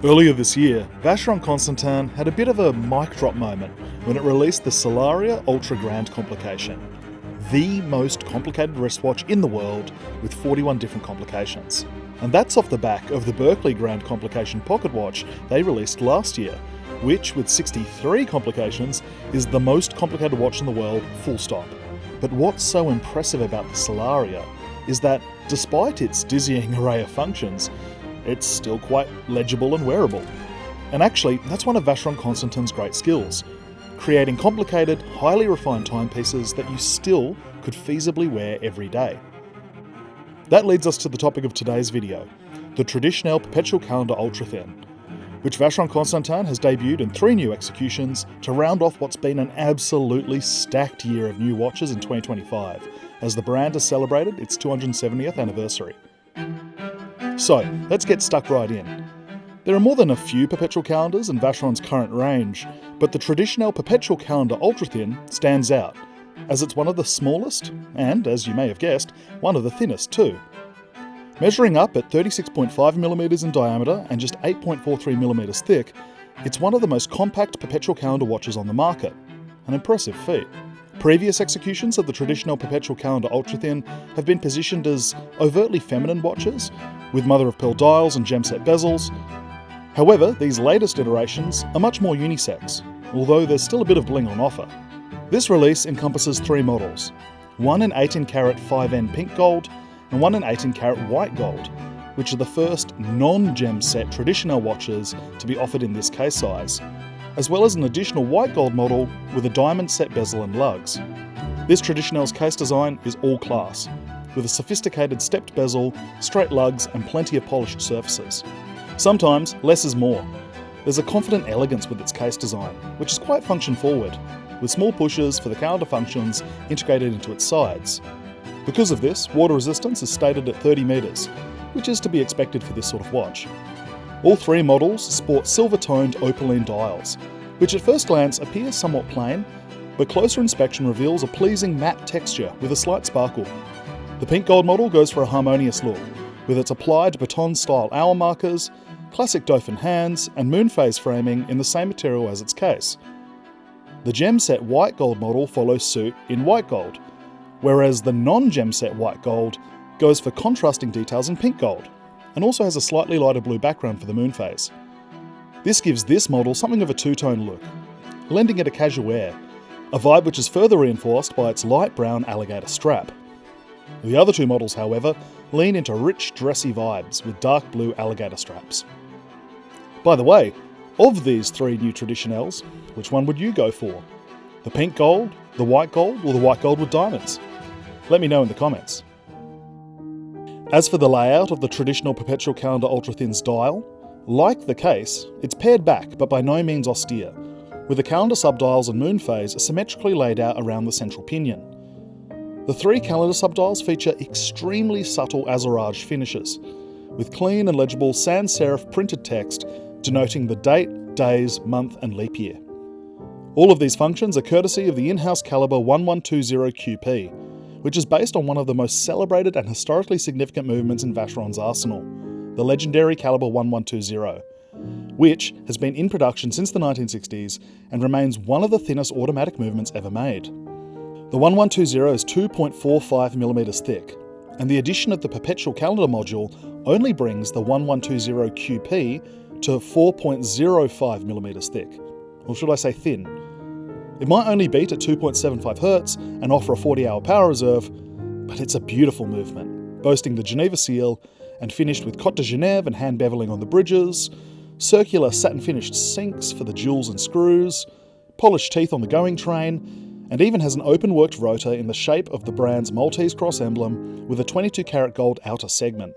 Earlier this year, Vacheron Constantin had a bit of a mic drop moment when it released the Solaria Ultra Grand Complication, the most complicated wristwatch in the world with 41 different complications. And that's off the back of the Berkeley Grand Complication pocket watch they released last year, which, with 63 complications, is the most complicated watch in the world, full stop. But what's so impressive about the Solaria is that, despite its dizzying array of functions, it's still quite legible and wearable. And actually, that's one of Vacheron Constantin's great skills, creating complicated, highly refined timepieces that you still could feasibly wear every day. That leads us to the topic of today's video, the Traditionnelle Perpetual Calendar Ultra Thin, which Vacheron Constantin has debuted in 3 new executions to round off what's been an absolutely stacked year of new watches in 2025, as the brand has celebrated its 270th anniversary. So, let's get stuck right in. There are more than a few perpetual calendars in Vacheron's current range, but the Traditionnelle Perpetual Calendar Ultra Thin stands out, as it's one of the smallest, and, as you may have guessed, one of the thinnest too. Measuring up at 36.5mm in diameter and just 8.43mm thick, it's one of the most compact perpetual calendar watches on the market. An impressive feat. Previous executions of the Traditionnelle Perpetual Calendar Ultra Thin have been positioned as overtly feminine watches, with mother-of-pearl dials and gem-set bezels. However, these latest iterations are much more unisex, although there's still a bit of bling on offer. This release encompasses 3 models, one in 18-carat 5N pink gold, and one in 18-carat white gold, which are the first non-gem-set Traditionnelle watches to be offered in this case size, as well as an additional white gold model with a diamond set bezel and lugs. This Traditionnelle's case design is all class, with a sophisticated stepped bezel, straight lugs and plenty of polished surfaces. Sometimes less is more. There's a confident elegance with its case design, which is quite function forward, with small pushes for the calendar functions integrated into its sides. Because of this, water resistance is stated at 30 metres, which is to be expected for this sort of watch. All 3 models sport silver-toned opaline dials, which at first glance appear somewhat plain, but closer inspection reveals a pleasing matte texture with a slight sparkle. The pink gold model goes for a harmonious look, with its applied baton-style hour markers, classic Dauphin hands, and moon phase framing in the same material as its case. The gem-set white gold model follows suit in white gold, whereas the non-gem-set white gold goes for contrasting details in pink gold, and also has a slightly lighter blue background for the moon phase. This gives this model something of a two-tone look, lending it a casual air, a vibe which is further reinforced by its light brown alligator strap. The other 2 models, however, lean into rich, dressy vibes with dark blue alligator straps. By the way, of these 3 new Traditionnelles, which one would you go for? The pink gold, the white gold, or the white gold with diamonds? Let me know in the comments. As for the layout of the Traditionnelle Perpetual Calendar Ultra Thin's dial, like the case, it's pared back but by no means austere, with the calendar subdials and moon phase symmetrically laid out around the central pinion. The 3 calendar subdials feature extremely subtle azurage finishes, with clean and legible sans serif printed text denoting the date, days, month and leap year. All of these functions are courtesy of the in-house caliber 1120 QP, which is based on one of the most celebrated and historically significant movements in Vacheron's arsenal, the legendary caliber 1120, which has been in production since the 1960s and remains one of the thinnest automatic movements ever made. The 1120 is 2.45mm thick, and the addition of the perpetual calendar module only brings the 1120 QP to 4.05mm thick, or should I say thin. It might only beat at 2.75 Hz and offer a 40-hour power reserve, but it's a beautiful movement, boasting the Geneva seal and finished with Cote de Genève and hand beveling on the bridges, circular satin-finished sinks for the jewels and screws, polished teeth on the going train, and even has an open-worked rotor in the shape of the brand's Maltese cross emblem with a 22-carat gold outer segment.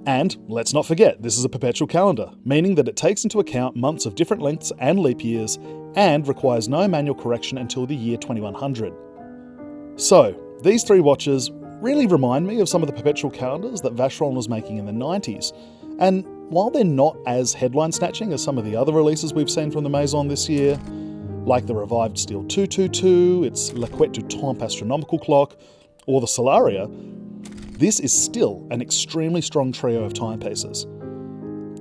And, let's not forget, this is a perpetual calendar, meaning that it takes into account months of different lengths and leap years, and requires no manual correction until the year 2100. So, these 3 watches really remind me of some of the perpetual calendars that Vacheron was making in the 90s, and while they're not as headline-snatching as some of the other releases we've seen from the Maison this year, like the revived Steel 222, its La Couette du Temps astronomical clock, or the Solaria, this is still an extremely strong trio of timepieces.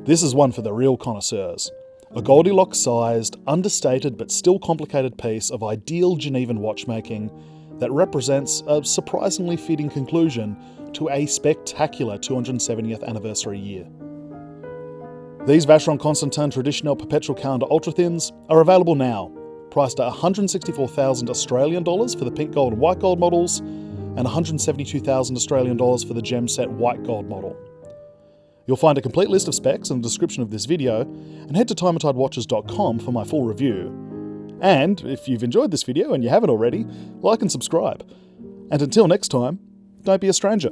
This is one for the real connoisseurs. A Goldilocks-sized, understated but still complicated piece of ideal Genevan watchmaking that represents a surprisingly fitting conclusion to a spectacular 270th anniversary year. These Vacheron Constantin Traditionnelle Perpetual calendar ultra-thins are available now, priced at 164,000 Australian dollars for the pink gold and white gold models, and 172,000 Australian dollars for the gem set white gold model. You'll find a complete list of specs in the description of this video, and head to time+tidewatches.com for my full review. And if you've enjoyed this video and you haven't already, like and subscribe. And until next time, don't be a stranger.